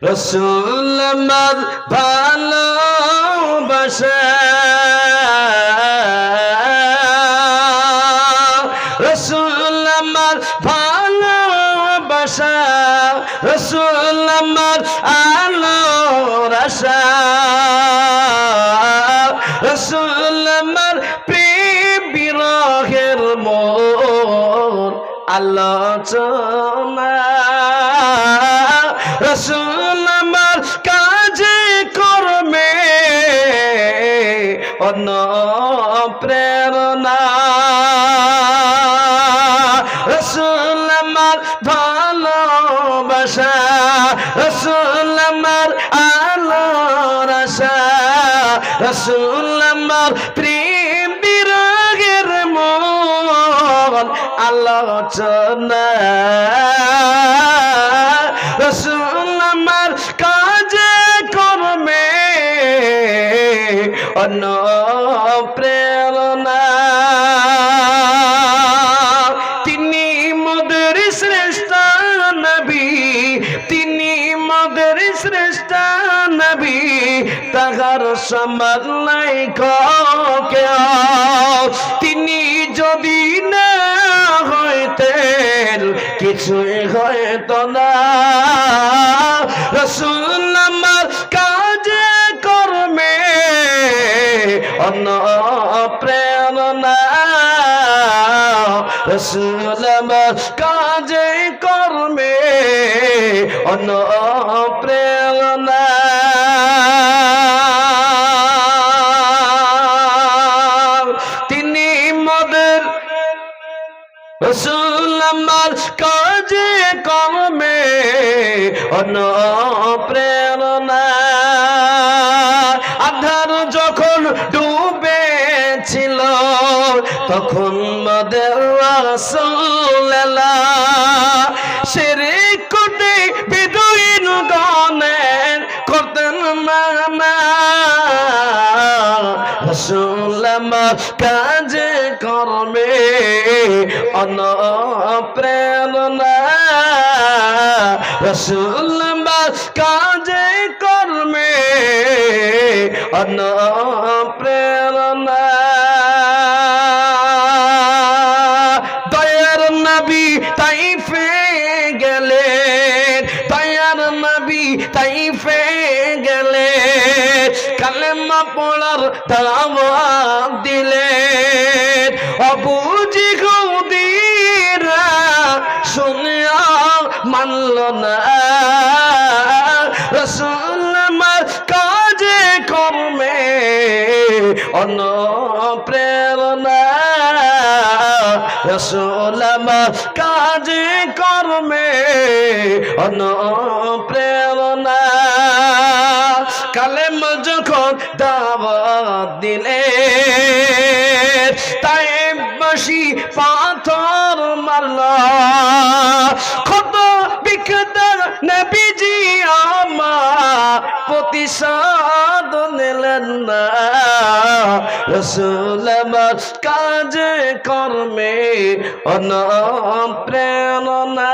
রসুল আমার ভালোবাসা রসুল আমার ভালোবাসা রসুল আমার আলোর আশা রসুল আমার প্রেম বিরহের মোর আলোচনা রসুল আমার কাজে কর্মে অন্য প্রেরণা রসুল আমার ভালোবাসা রসুল আমার আলোর আশা রসুল আমার প্রেম বিরহের মন আলোচনা রসুল আমার কাজে কর্মে অন্য প্রেরণা তিনি মোদের শ্রেষ্ঠ নবী তিনি মোদের শ্রেষ্ঠ নবী তাহার সমান নাই কেউ তিনি যদি না হইতেন কিছুই হয়তো না রসুল আমার কাজে কর্মে অন্য প্রেরণা রসুল আমার কাজে কর্মে অন্য প্রেরণা তিনি মোদের রসুল আমার কাজে কর্মে অন্য প্রেরণা আধার যখন ডুবেছিল তখন মোদের রাসূল শিরক করতে বিদুইন গণের করতেন মানা রসুল আমার কাজে কর্মে অন্য প্রেরণা রসুল আমার কাজে কর্মে অন্য প্রেরণা দয়ার নবী তাইফে গেলেন দয়ার নবী তাইফে গেলেন কালেমা পড়ার দাওয়াত দিলেন আবু জিহুদীরা শুনিয়া মানল না রসুল আমার কাজে কর্মে অন্য প্রেরণা রসুল আমার কাজে কর্মে অন্য প্রেরণা কালেমা যখন দাওয়াত দিলেন তাইফবাসী পাথর মারল কত বিকদার নবীজি আমার প্রতিশোধ নিলেন না রসুল আমার কাজে কর্মে অন্য প্রেরণা